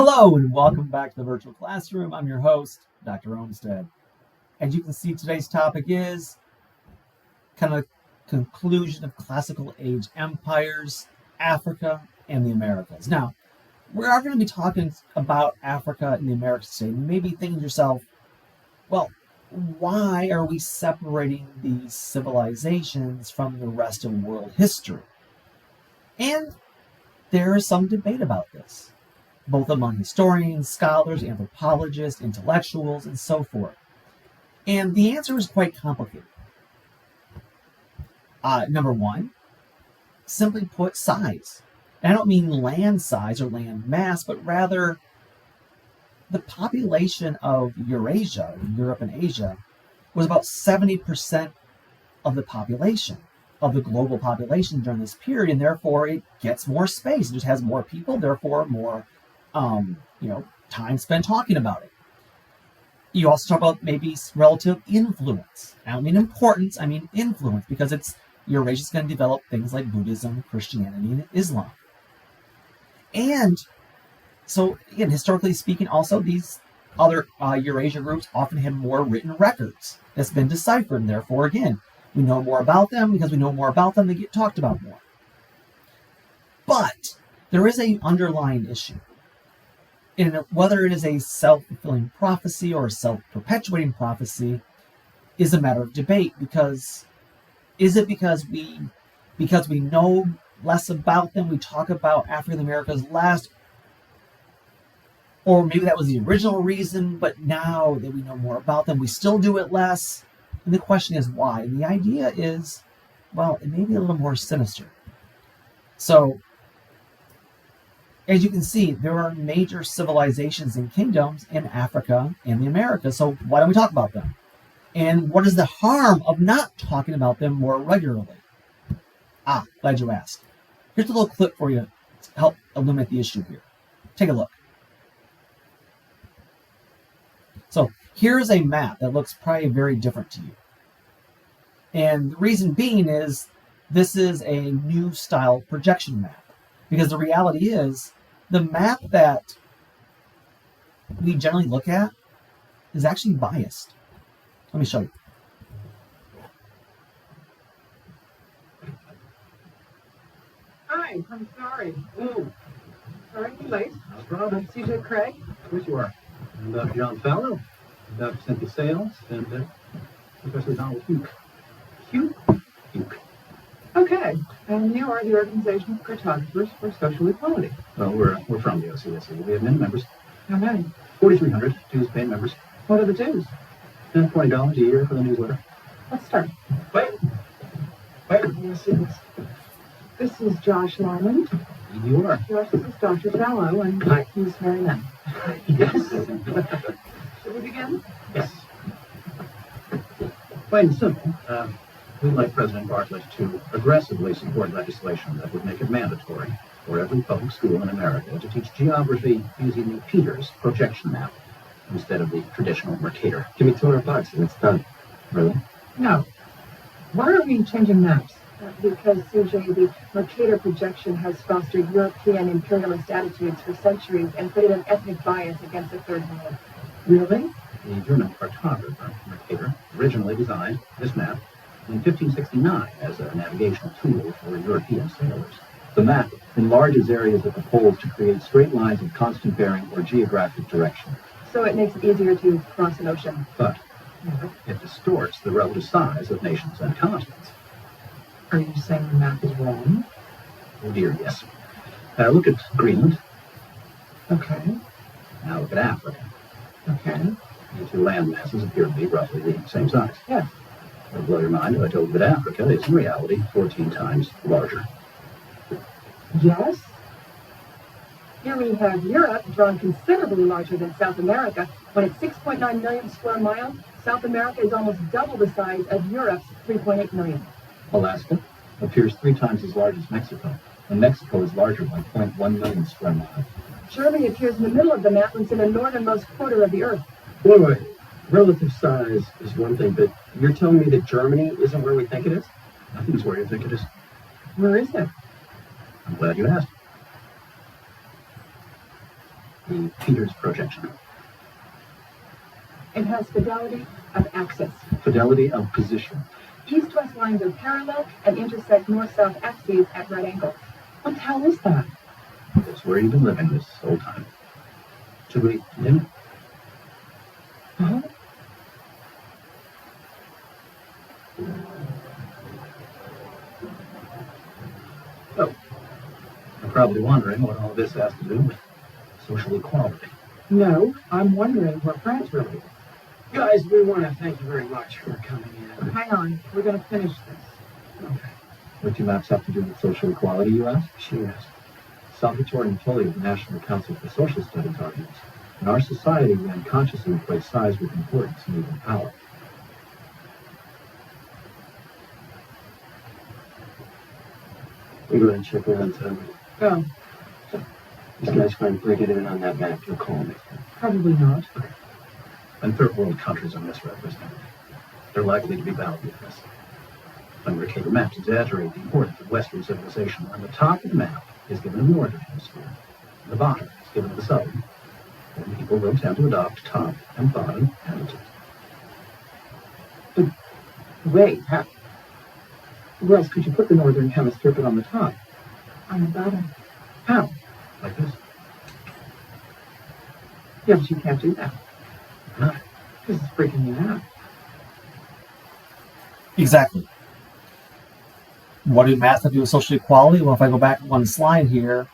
Hello and welcome back to the virtual classroom. I'm your host, Dr. Olmsted. As you can see, today's topic is kind of a conclusion of classical age empires, Africa, and the Americas. Now, we are going to be talking about Africa and the Americas today. You may be thinking to yourself, well, why are we separating these civilizations from the rest of world history? And there is some debate about this, both among historians, scholars, anthropologists, intellectuals, and so forth. And the answer is quite complicated. Number one, simply put, size. And I don't mean land size or land mass, but rather the population of Eurasia, Europe and Asia, was about 70% of the population, of the global population during this period, and therefore it gets more space. It just has more people, therefore more time spent talking about it. You also talk about maybe relative influence. I don't mean importance, I mean influence, because Eurasia is going to develop things like Buddhism, Christianity, and Islam. And so, again, historically speaking, also these other Eurasia groups often have more written records that's been deciphered, and therefore, again, we know more about them. Because we know more about them, they get talked about more. But there is an underlying issue. And whether it is a self-fulfilling prophecy or a self-perpetuating prophecy is a matter of debate, because is it because we know less about them, we talk about Africa and the Americas less, or maybe that was the original reason, but now that we know more about them, we still do it less? And the question is why? And the idea is, well, it may be a little more sinister. So, as you can see, there are major civilizations and kingdoms in Africa and the Americas. So why don't we talk about them? And what is the harm of not talking about them more regularly? Glad you asked. Here's a little clip for you to help illuminate the issue here. Take a look. So here's a map that looks probably very different to you. And the reason being is this is a new style projection map. Because the reality is, the map that we generally look at is actually biased. Let me show you. Hi, I'm sorry. Sorry to be late. No problem. CJ Craig. Of course you are. I'm Dr. John Fallow, Dr. Cynthia Sales, and Professor Donald Huke. Huke. Okay, and you are the Organization of Cartographers for Social Equality. Well, we're from the OCSE. We have many members. How many? 4,300 dues-paying members. What are the dues? $20 a year for the newsletter. Let's start. Wait. Let me see this. This is Josh Lyman. You are. Josh, this is Dr. Fallow, and he's Mary Lynn. Yes. Should we begin? Yes. Plain and simple. We'd like President Bartlett to aggressively support legislation that would make it mandatory for every public school in America to teach geography using the Peters projection map instead of the traditional Mercator. Give me $200 and it's done. Really? No. Why are we changing maps? Because, CJ, the Mercator projection has fostered European imperialist attitudes for centuries and created an ethnic bias against the Third World. Really? The German cartographer, Mercator, originally designed this map in 1569 as a navigational tool for European sailors. The map enlarges areas at the poles to create straight lines of constant bearing or geographic direction. So it makes it easier to cross an ocean. But it distorts the relative size of nations and continents. Are you saying the map is wrong? Oh dear, yes. Look at Greenland. Okay. Now look at Africa. Okay. The two land masses appear to be roughly the same size. Yeah. It'll blow your mind if I told you that Africa is in reality 14 times larger. Yes? Here we have Europe drawn considerably larger than South America. When it's 6.9 million square miles, South America is almost double the size of Europe's 3.8 million. Alaska appears 3 times as large as Mexico, and Mexico is larger by 0.1 million square miles. Germany appears in the middle of the map when it's in the northernmost quarter of the Earth. Wait. Relative size is one thing, but you're telling me that Germany isn't where we think it is? I think it's where you think it is. Where is it? I'm glad you asked. the Peters projection. It has fidelity of axis. Fidelity of position. East-west lines are parallel and intersect north-south axes at right angles. What the hell is that? That's where you've been living this whole time. Should we continue? Huh? So, you're probably wondering what all this has to do with social equality. No, I'm wondering what France really is. Guys, we want to thank you very much for coming in. Hang on, we're going to finish this. Okay. What do maps have to do with social equality, you ask? She asked. Salvatore Napoli of the National Council for Social Studies argues, in our society we unconsciously equate size with importance and even power. We go ahead and check around town. Oh, These guys find Brigaden on that map. You'll call me. probably not. And third world countries are misrepresented. They're likely to be valued as. Unrecated maps exaggerate the importance of Western civilization. On the top of the map is given the northern hemisphere. The bottom is given the southern. And people will tend to adopt top and bottom attitudes. Wait, how? Where else could you put the northern hemisphere but on the top? On the bottom. How? Like this. Yeah, but you can't do that. Not. This is freaking me out. Exactly. What do math have to do with social equality? Well, if I go back one slide here,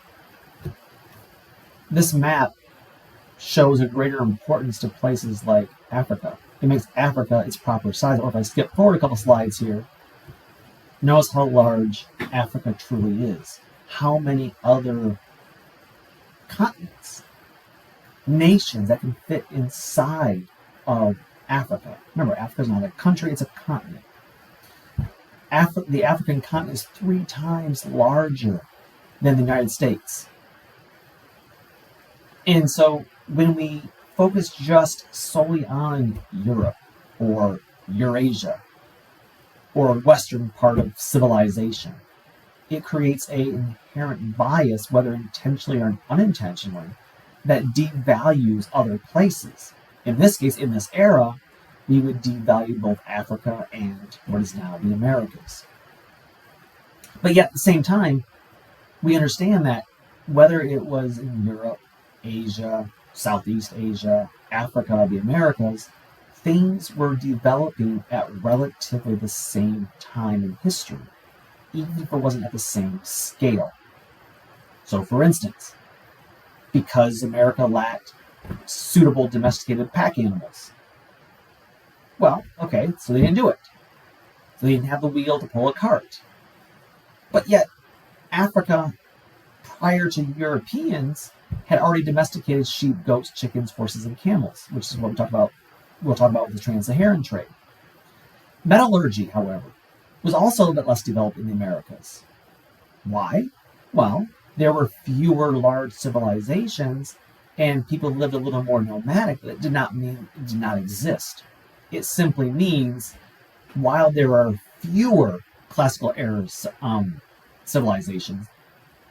this map shows a greater importance to places like Africa. It makes Africa its proper size. Or if I skip forward a couple slides here, notice how large Africa truly is. How many other continents, nations that can fit inside of Africa. Remember, Africa is not a country, it's a continent. The African continent is 3 times larger than the United States. And so when we focus just solely on Europe or Eurasia or western part of civilization, it creates an inherent bias, whether intentionally or unintentionally, that devalues other places. In this case, in this era, we would devalue both Africa and what is now the Americas. But yet at the same time, we understand that whether it was in Europe, Asia, Southeast Asia, Africa, the Americas, things were developing at relatively the same time in history, even if it wasn't at the same scale. So for instance, because America lacked suitable domesticated pack animals, well, okay, so they didn't do it. So they didn't have the wheel to pull a cart. But yet, Africa, prior to Europeans, had already domesticated sheep, goats, chickens, horses, and camels, which is what we'll talk about with the trans-Saharan trade. Metallurgy, however, was also a bit less developed in the Americas. Why? Well, there were fewer large civilizations, and people lived a little more nomadic, but it did not mean it did not exist. It simply means while there are fewer classical era civilizations,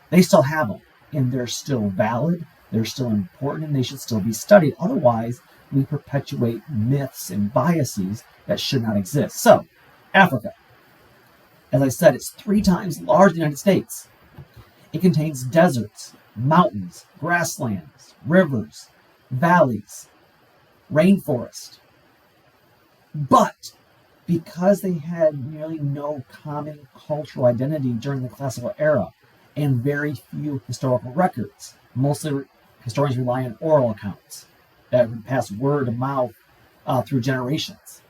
they still have them, and they're still valid, they're still important, and they should still be studied. Otherwise, we perpetuate myths and biases that should not exist. So, Africa, as I said, it's 3 times larger than the United States. It contains deserts, mountains, grasslands, rivers, valleys, rainforest. But because they had nearly no common cultural identity during the classical era and very few historical records, mostly historians rely on oral accounts that would pass word of mouth through generations.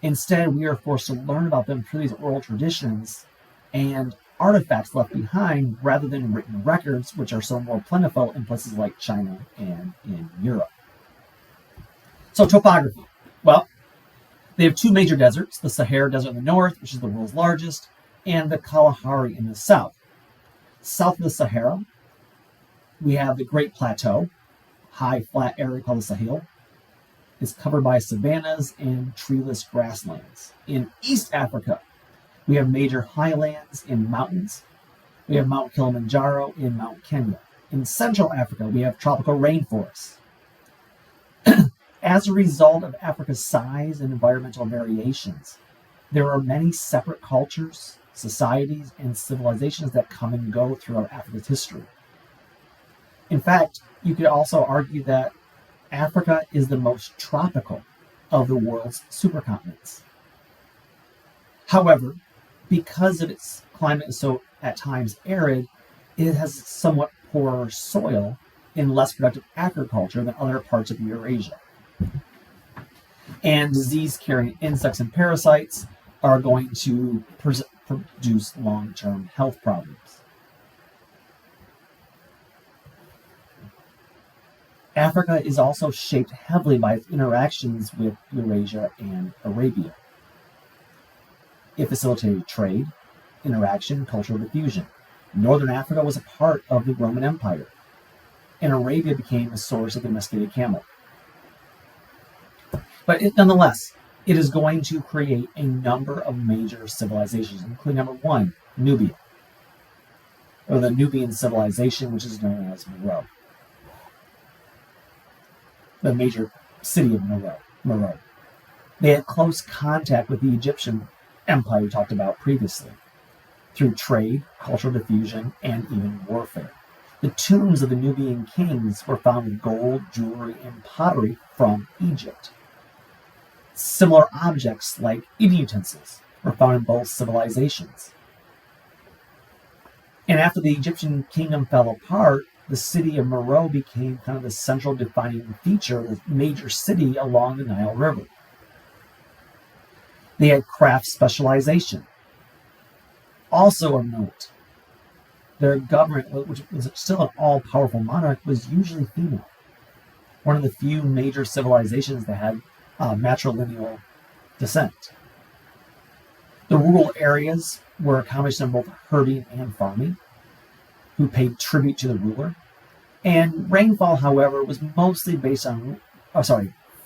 Instead, we are forced to learn about them through these oral traditions and artifacts left behind rather than written records, which are so more plentiful in places like China and in Europe. So topography. Well, they have 2 major deserts, the Sahara Desert in the north, which is the world's largest, and the Kalahari in the south. South of the Sahara, we have the Great Plateau, high flat area called the Sahel. It's covered by savannas and treeless grasslands. In East Africa, we have major highlands and mountains. We have Mount Kilimanjaro and Mount Kenya. In Central Africa, we have tropical rainforests. As a result of Africa's size and environmental variations, there are many separate cultures, societies, and civilizations that come and go throughout Africa's history. In fact, you could also argue that Africa is the most tropical of the world's supercontinents. However, because of its climate is so at times arid, it has somewhat poorer soil and less productive agriculture than other parts of Eurasia. And disease-carrying insects and parasites are going to produce long-term health problems. Africa is also shaped heavily by its interactions with Eurasia and Arabia. It facilitated trade, interaction, cultural diffusion. Northern Africa was a part of the Roman Empire, and Arabia became a source of the domesticated camel. But nonetheless, it is going to create a number of major civilizations, including number one, Nubia, or the Nubian civilization, which is known as Meroe, the major city of Meroe. They had close contact with the Egyptian empire we talked about previously, through trade, cultural diffusion, and even warfare. The tombs of the Nubian kings were found with gold, jewelry, and pottery from Egypt. Similar objects like eating utensils were found in both civilizations. And after the Egyptian kingdom fell apart, the city of Meroe became kind of the central defining feature of the major city along the Nile River. They had craft specialization. Also of note, their government, which was still an all-powerful monarch, was usually female. One of the few major civilizations that had matrilineal descent. The rural areas were a combination of both herding and farming, who paid tribute to the ruler. And rainfall, however, was mostly based on,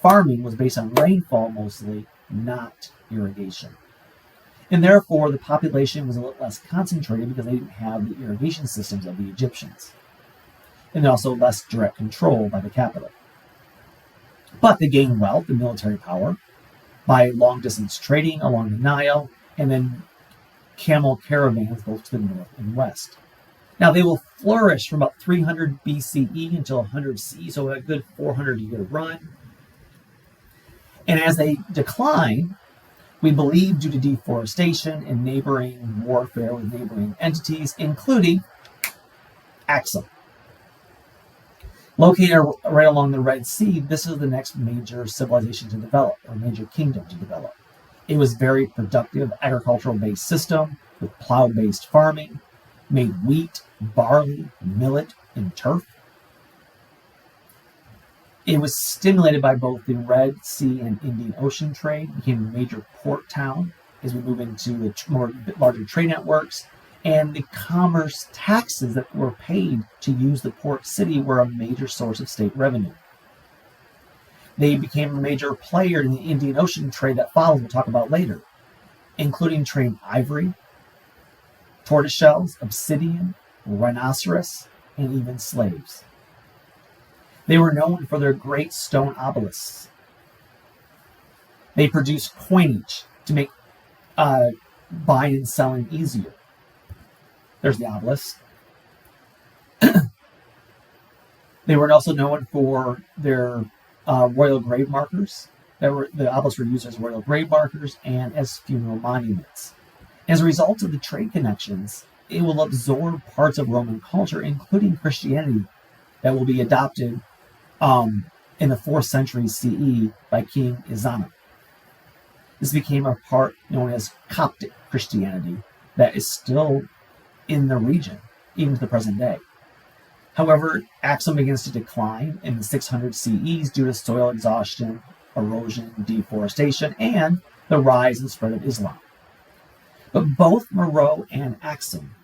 farming was based on rainfall mostly, not irrigation. And therefore, the population was a little less concentrated because they didn't have the irrigation systems of the Egyptians. And also less direct control by the capital. But they gained wealth and military power by long-distance trading along the Nile, and then camel caravans both to the north and west. Now, they will flourish from about 300 BCE until 100 CE, so a good 400-year run. And as they decline, we believe due to deforestation and neighboring warfare with neighboring entities, including Axum. Located right along the Red Sea, this is the next major civilization to develop, or major kingdom to develop. It was very productive agricultural-based system with plow-based farming, made wheat, barley, millet, and turf. It was stimulated by both the Red Sea and Indian Ocean trade, became a major port town as we move into the larger trade networks, and the commerce taxes that were paid to use the port city were a major source of state revenue. They became a major player in the Indian Ocean trade that followed, we'll talk about later, including trading ivory, tortoiseshells, obsidian, rhinoceros, and even slaves. They were known for their great stone obelisks. They produced coinage to make buying and selling easier. There's the obelisk. They were also known for their royal grave markers. The obelisks were used as royal grave markers and as funeral monuments. As a result of the trade connections, it will absorb parts of Roman culture, including Christianity, that will be adopted in the 4th century CE by King Izana. This became a part known as Coptic Christianity that is still in the region, even to the present day. However, Axum begins to decline in the 600 CEs due to soil exhaustion, erosion, deforestation, and the rise and spread of Islam. But both Meroe and Axum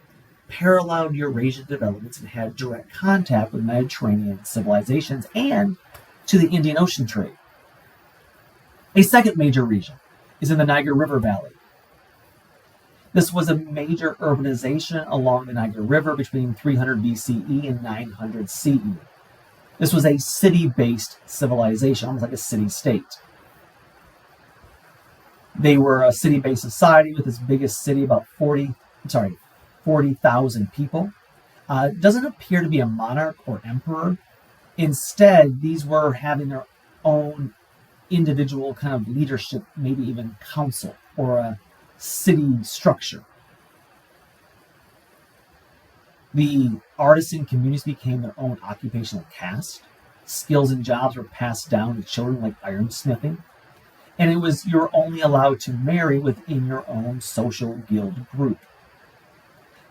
paralleled Eurasian developments and had direct contact with Mediterranean civilizations and to the Indian Ocean trade. A second major region is in the Niger River Valley. This was a major urbanization along the Niger River between 300 BCE and 900 CE. This was a city-based civilization, almost like a city-state. They were a city-based society with its biggest city about 40,000 people. It doesn't appear to be a monarch or emperor. Instead, these were having their own individual kind of leadership, maybe even council or a city structure. The artisan communities became their own occupational caste. Skills and jobs were passed down to children like ironsmithing. And it was you're only allowed to marry within your own social guild group.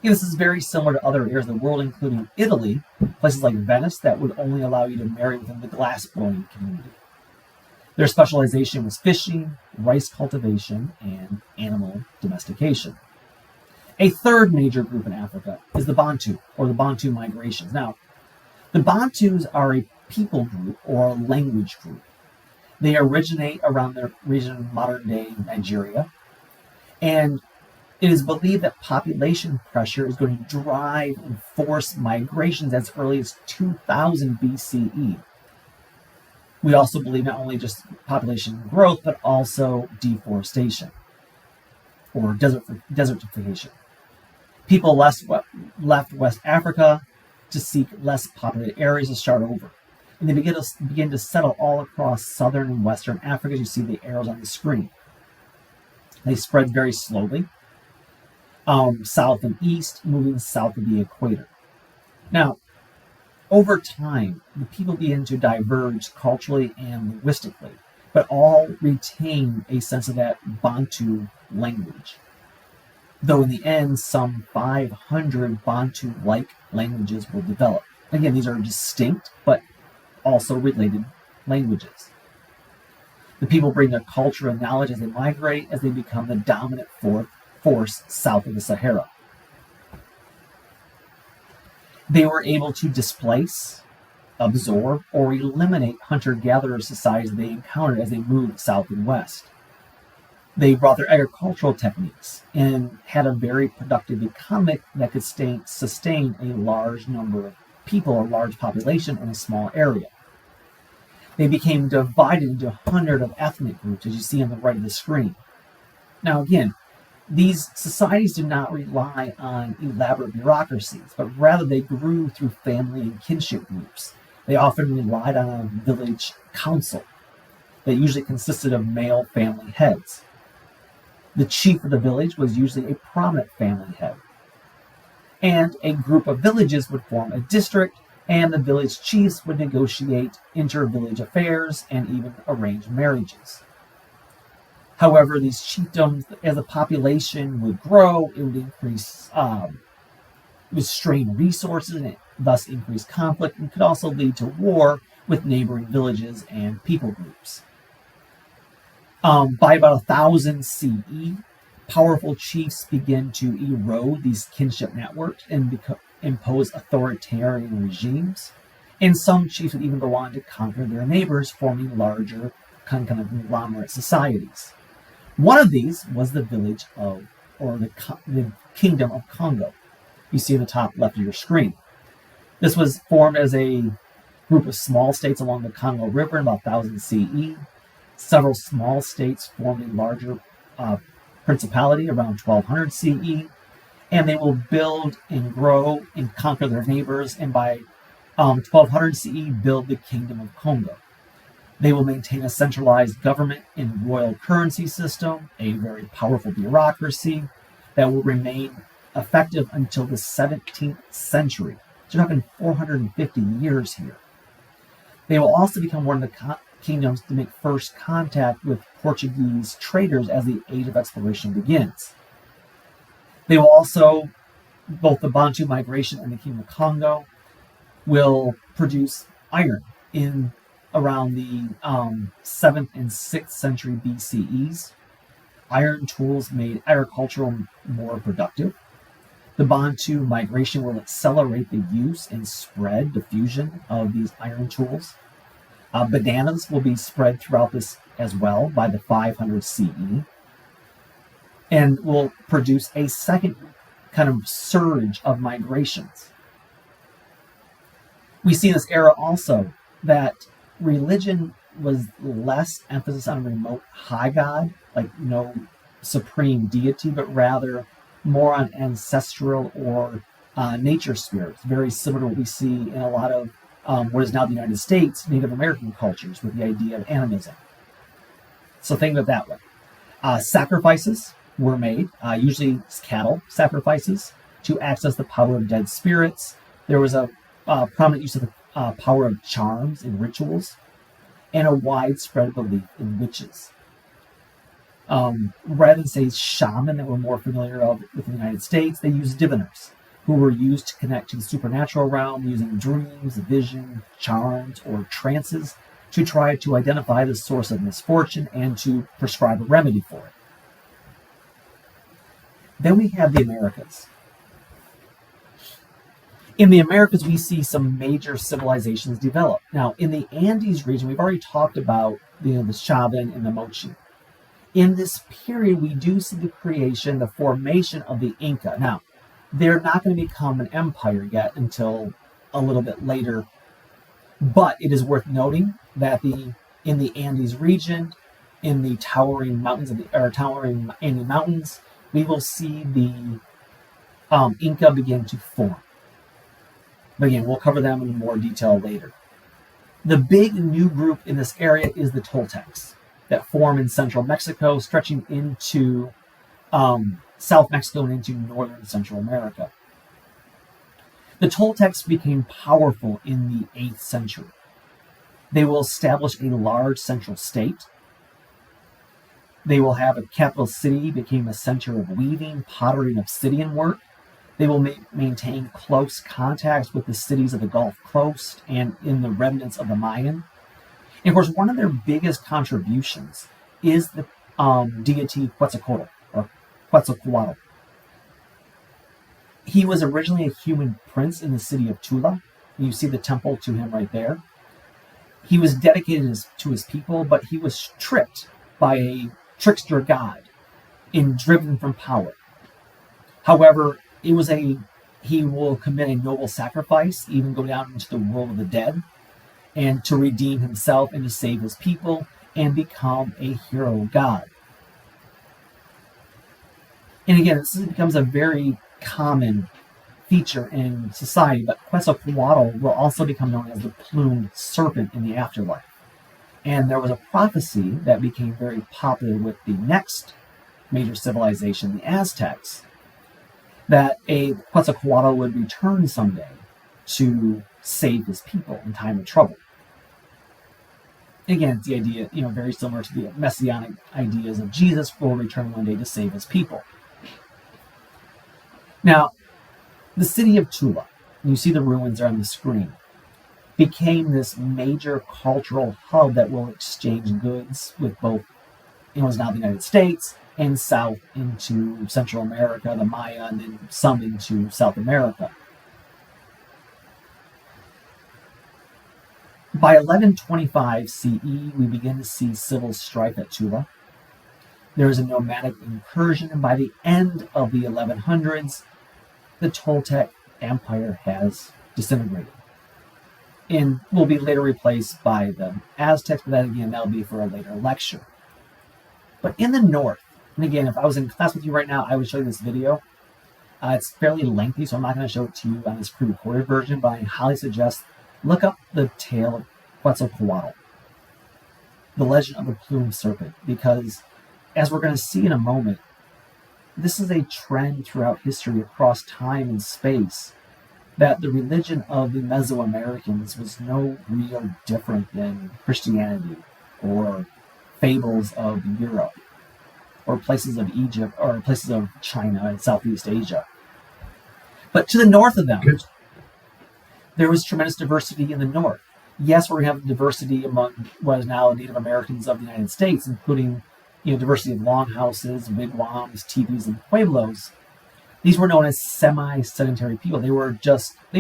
This is very similar to other areas of the world, including Italy, places like Venice that would only allow you to marry within the glassblowing community. Their specialization was fishing, rice cultivation, and animal domestication. A third major group in Africa is the Bantu, or the Bantu migrations. Now, the Bantus are a people group or a language group. They originate around the region of modern-day Nigeria, and it is believed that population pressure is going to drive and force migrations as early as 2000 BCE. We also believe not only just population growth, but also deforestation or desertification. People left West Africa to seek less populated areas to start over. And they begin to settle all across southern and western Africa, as you see the arrows on the screen. They spread very slowly, south and east, moving south of the equator. Now, over time, the people begin to diverge culturally and linguistically, but all retain a sense of that Bantu language. Though in the end, some 500 Bantu-like languages will develop. Again, these are distinct, but also related languages. The people bring their culture and knowledge as they migrate, as they become the dominant force south of the Sahara. They were able to displace, absorb, or eliminate hunter-gatherer societies that they encountered as they moved south and west. They brought their agricultural techniques and had a very productive economy that could sustain a large number of people, a large population in a small area. They became divided into 100 of ethnic groups, as you see on the right of the screen. Now again, these societies did not rely on elaborate bureaucracies, but rather they grew through family and kinship groups. They often relied on a village council that usually consisted of male family heads. The chief of the village was usually a prominent family head. And a group of villages would form a district, and the village chiefs would negotiate inter-village affairs and even arrange marriages. However, these chiefdoms, as the population would grow, it would increase, it would strain resources and thus increase conflict, and could also lead to war with neighboring villages and people groups. By about 1000 CE, powerful chiefs begin to erode these kinship networks and impose authoritarian regimes. And some chiefs would even go on to conquer their neighbors, forming larger kind of conglomerate societies. One of these was the village of, or the Kingdom of Congo. You see in the top left of your screen. This was formed as a group of small states along the Congo River in about 1000 CE. Several small states formed a larger principality around 1200 CE, and they will build and grow and conquer their neighbors, and by 1200 CE build the Kingdom of Congo. They will maintain a centralized government and royal currency system, a very powerful bureaucracy that will remain effective until the 17th century. So you're talking 450 years here. They will also become one of the kingdoms to make first contact with Portuguese traders as the age of exploration begins. They will also, both the Bantu migration and the Kingdom of Congo, will produce iron in around the 7th and 6th century BCEs. Iron tools made agriculture more productive. The Bantu migration will accelerate the use and diffusion of these iron tools. Bananas will be spread throughout this as well by the 500 CE. and will produce a second kind of surge of migrations. We see in this era also that religion was less emphasis on a remote high god, like no supreme deity, but rather more on ancestral or nature spirits, very similar to what we see in a lot of what is now the United States, Native American cultures with the idea of animism. So think of it that way. Sacrifices were made, usually cattle sacrifices, to access the power of dead spirits. There was a prominent use of the power of charms in rituals, and a widespread belief in witches. Rather than say shaman that we're more familiar with in the United States, they used diviners, who were used to connect to the supernatural realm using dreams, vision, charms, or trances to try to identify the source of misfortune and to prescribe a remedy for it. Then we have the Americas. In the Americas, we see some major civilizations develop. Now, in the Andes region, we've already talked about the Chavín and the Mochi. In this period, we do see the creation, the formation of the Inca. Now, they're not going to become an empire yet until a little bit later, but it is worth noting that in the Andes region, in the towering Andes Mountains, we will see the Inca begin to form. But again, we'll cover them in more detail later. The big new group in this area is the Toltecs that form in central Mexico, stretching into South Mexico and into northern Central America. The Toltecs became powerful in the 8th century. They will establish a large central state. They will have a capital city, became a center of weaving, pottery, and obsidian work. They will maintain close contacts with the cities of the Gulf Coast and in the remnants of the Mayan. And of course, one of their biggest contributions is the deity Quetzalcoatl, or Quetzalcoatl. He was originally a human prince in the city of Tula. You see the temple to him right there. He was dedicated to his people, but he was tricked by a trickster god and driven from power. However, he will commit a noble sacrifice, even go down into the world of the dead, and to redeem himself and to save his people and become a hero god. And again, this becomes a very common feature in society, but Quetzalcoatl will also become known as the plumed serpent in the afterlife. And there was a prophecy that became very popular with the next major civilization, the Aztecs, that a Quetzalcoatl would return someday to save his people in time of trouble. Again, it's the idea, very similar to the messianic ideas of Jesus will return one day to save his people. Now, the city of Tula, and you see the ruins there on the screen, became this major cultural hub that will exchange goods with both, is now the United States, and south into Central America, the Maya, and then some into South America. By 1125 CE, we begin to see civil strife at Tula. There is a nomadic incursion, and by the end of the 1100s, the Toltec Empire has disintegrated and will be later replaced by the Aztecs, but that again, that'll be for a later lecture. But in the north, and again, if I was in class with you right now, I would show you this video. It's fairly lengthy, so I'm not going to show it to you on this pre-recorded version, but I highly suggest look up the tale of Quetzalcoatl, the legend of the plumed serpent, because as we're going to see in a moment, this is a trend throughout history across time and space that the religion of the Mesoamericans was no real different than Christianity or fables of Europe or places of Egypt or places of China and Southeast Asia. But to the north of them, there was tremendous diversity in the north. Yes, we're going to have diversity among what is now Native Americans of the United States, including diversity of longhouses, wigwams, teepees, and pueblos. These were known as semi-sedentary people. They would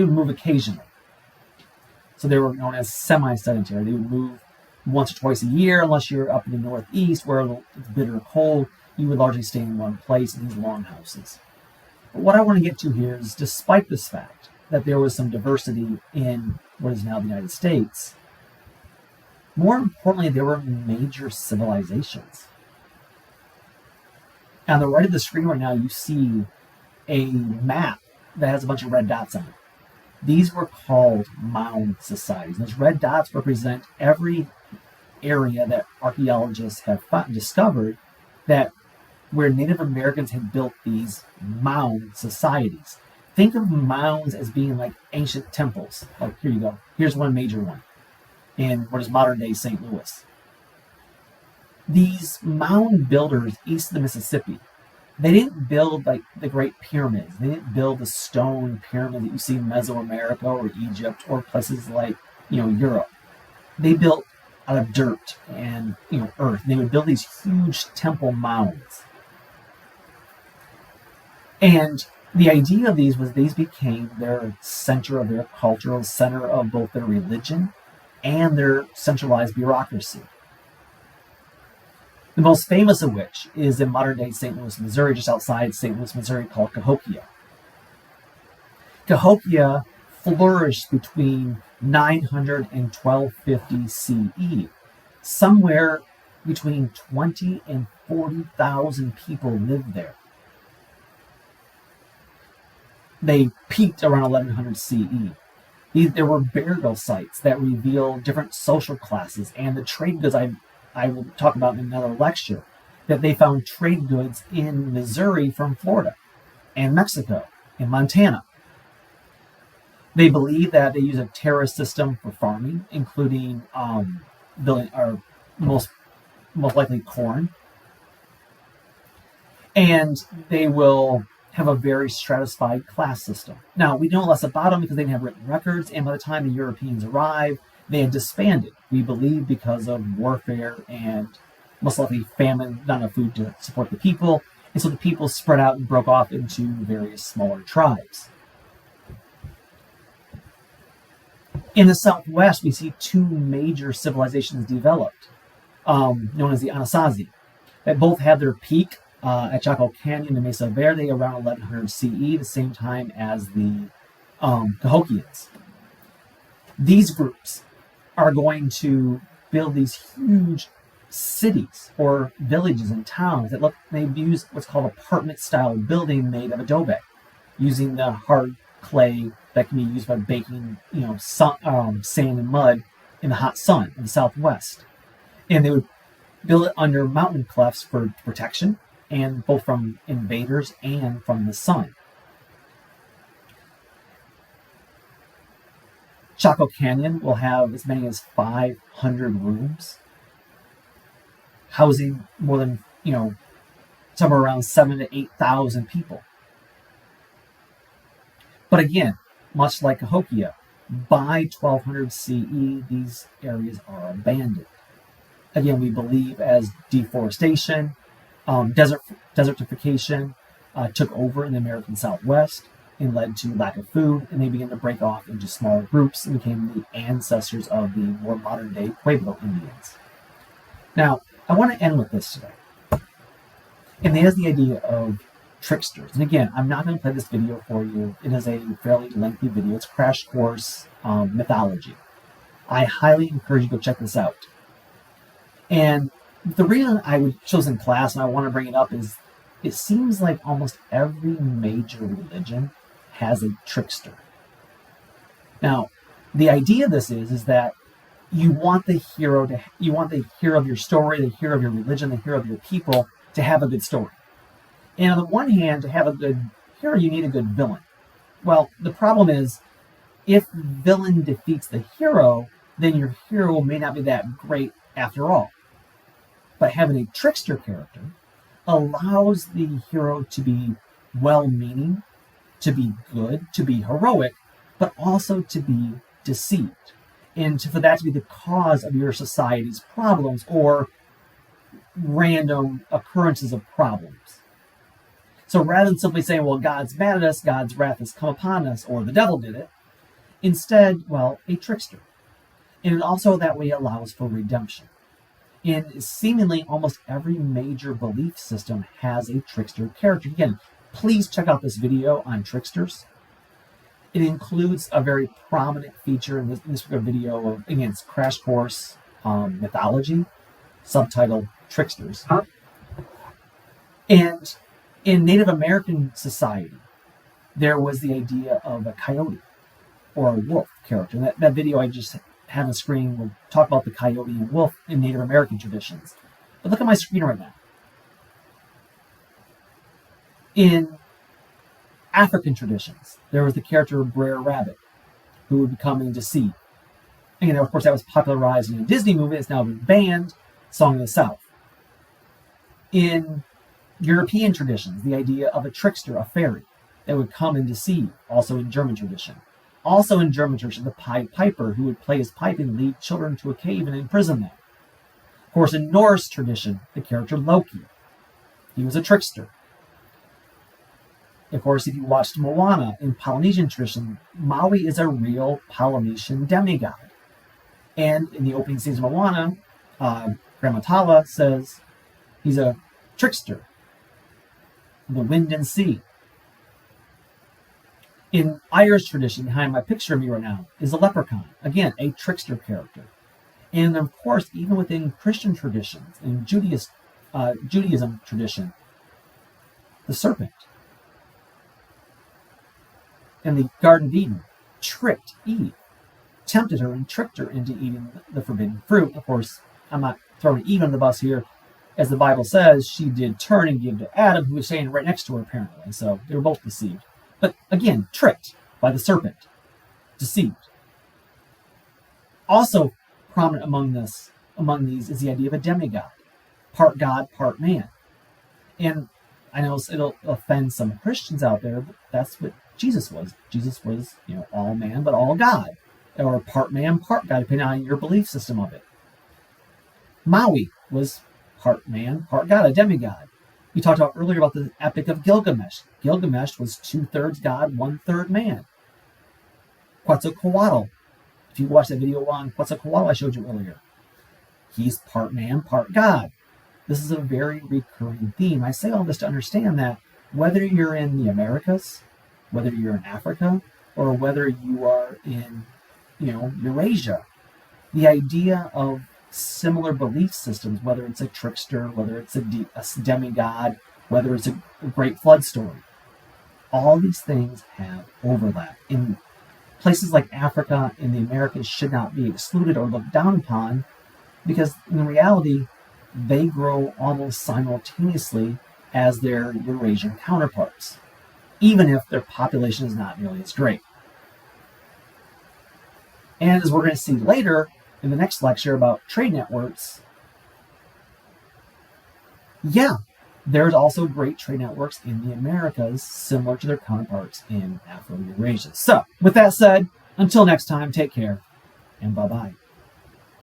move occasionally. So they were known as semi-sedentary. They would move once or twice a year, unless you're up in the northeast where it's bitter cold. you would largely stay in one place in these longhouses. But what I want to get to here is, despite this fact that there was some diversity in what is now the United States, more importantly, there were major civilizations. On the right of the screen right now, you see a map that has a bunch of red dots on it. These were called mound societies. Those red dots represent every area that archaeologists have discovered that where Native Americans had built these mound societies. Think of mounds as being like ancient temples. Oh, here you go. Here's one major one in what is modern-day St. Louis. These mound builders east of the Mississippi, they didn't build like the Great Pyramids. They didn't build the stone pyramid that you see in Mesoamerica or Egypt or places like, Europe. They built out of dirt and, earth. They would build these huge temple mounds. And the idea of these was these became their center of their cultural center of both their religion and their centralized bureaucracy. The most famous of which is in modern-day St. Louis, Missouri, just outside St. Louis, Missouri, called Cahokia. Cahokia flourished between 900 and 1250 CE. Somewhere between 20 and 40,000 people lived there. They peaked around 1100 CE. There were burial sites that reveal different social classes and the trade goods I will talk about in another lecture, that they found trade goods in Missouri from Florida and Mexico and Montana. They believe that they use a terrace system for farming, including building, or most likely corn. And they will have a very stratified class system. Now, we know less about them because they didn't have written records, and by the time the Europeans arrived, they had disbanded, we believe, because of warfare and most likely famine, not enough food to support the people. And so the people spread out and broke off into various smaller tribes. In the Southwest, we see two major civilizations developed, known as the Anasazi, that both had their peak at Chaco Canyon and Mesa Verde around 1100 CE, the same time as the Cahokians. These groups are going to build these huge cities or villages and towns that they use what's called apartment-style building made of adobe, using the hard clay that can be used by baking, sand and mud in the hot sun in the Southwest. And they would build it under mountain clefts for protection, and both from invaders and from the sun. Chaco Canyon will have as many as 500 rooms, housing more than, somewhere around 7,000 to 8,000 people. But again, much like Cahokia, by 1200 CE, these areas are abandoned. Again, we believe as deforestation, desertification took over in the American Southwest and led to lack of food, and they began to break off into smaller groups and became the ancestors of the more modern-day Pueblo Indians. Now, I want to end with this today. And there's the idea of tricksters. And again, I'm not going to play this video for you. It is a fairly lengthy video. It's crash course mythology. I highly encourage you to go check this out. And the reason I would choose in class, and I want to bring it up, is it seems like almost every major religion has a trickster. Now, the idea of this is that you want the hero of your story, the hero of your religion, the hero of your people to have a good story. And on the one hand, to have a good hero, you need a good villain. Well, the problem is, if the villain defeats the hero, then your hero may not be that great after all. But having a trickster character allows the hero to be well-meaning, to be good, to be heroic, but also to be deceived. And for that to be the cause of your society's problems or random occurrences of problems. So rather than simply saying, well, God's mad at us, God's wrath has come upon us, or the devil did it, instead, a trickster. And it also that way allows for redemption. In seemingly almost every major belief system has a trickster character. Again, please check out this video on tricksters. It includes a very prominent feature in this video of, again, it's Crash Course Mythology, subtitled Tricksters. And in Native American society, there was the idea of a coyote or a wolf character. And that video I just have on screen will talk about the coyote and wolf in Native American traditions. But look at my screen right now. In African traditions, there was the character of Brer Rabbit, who would be coming to see. And of course, that was popularized in a Disney movie that's now been banned, Song of the South. In European traditions, the idea of a trickster, a fairy, that would come and deceive, also in German tradition. Also in German tradition, the Pied Piper, who would play his pipe and lead children to a cave and imprison them. Of course, in Norse tradition, the character Loki. He was a trickster. Of course, if you watched Moana in Polynesian tradition, Maui is a real Polynesian demigod. And in the opening scenes of Moana, Grandma Tala says he's a trickster, the wind and sea. In Irish tradition, behind my picture of me right now, is a leprechaun. Again, a trickster character. And of course, even within Christian traditions, in Judaism tradition, the serpent. In the Garden of Eden, tricked Eve, tempted her and tricked her into eating the forbidden fruit. Of course, I'm not throwing Eve on the bus here. As the Bible says, she did turn and give to Adam, who was standing right next to her, apparently. So they were both deceived. But again, tricked by the serpent, deceived. Also prominent among these is the idea of a demigod, part God, part man. And I know it'll offend some Christians out there, but that's what Jesus was. Jesus was, all man, but all God, or part man, part God, depending on your belief system of it. Maui was part man, part God, a demigod. We talked about earlier about the Epic of Gilgamesh. Gilgamesh was 2/3 God, 1/3 man. Quetzalcoatl. If you watched that video on Quetzalcoatl I showed you earlier, he's part man, part God. This is a very recurring theme. I say all this to understand that whether you're in the Americas, whether you're in Africa, or whether you are in, Eurasia, the idea of similar belief systems, whether it's a trickster, whether it's a demigod, whether it's a great flood story, all these things have overlap. In places like Africa and the Americas should not be excluded or looked down upon, because in reality, they grow almost simultaneously as their Eurasian counterparts, even if their population is not nearly as great. And as we're going to see later in the next lecture about trade networks, there's also great trade networks in the Americas, similar to their counterparts in Afro-Eurasia. So, with that said, until next time, take care, and bye-bye.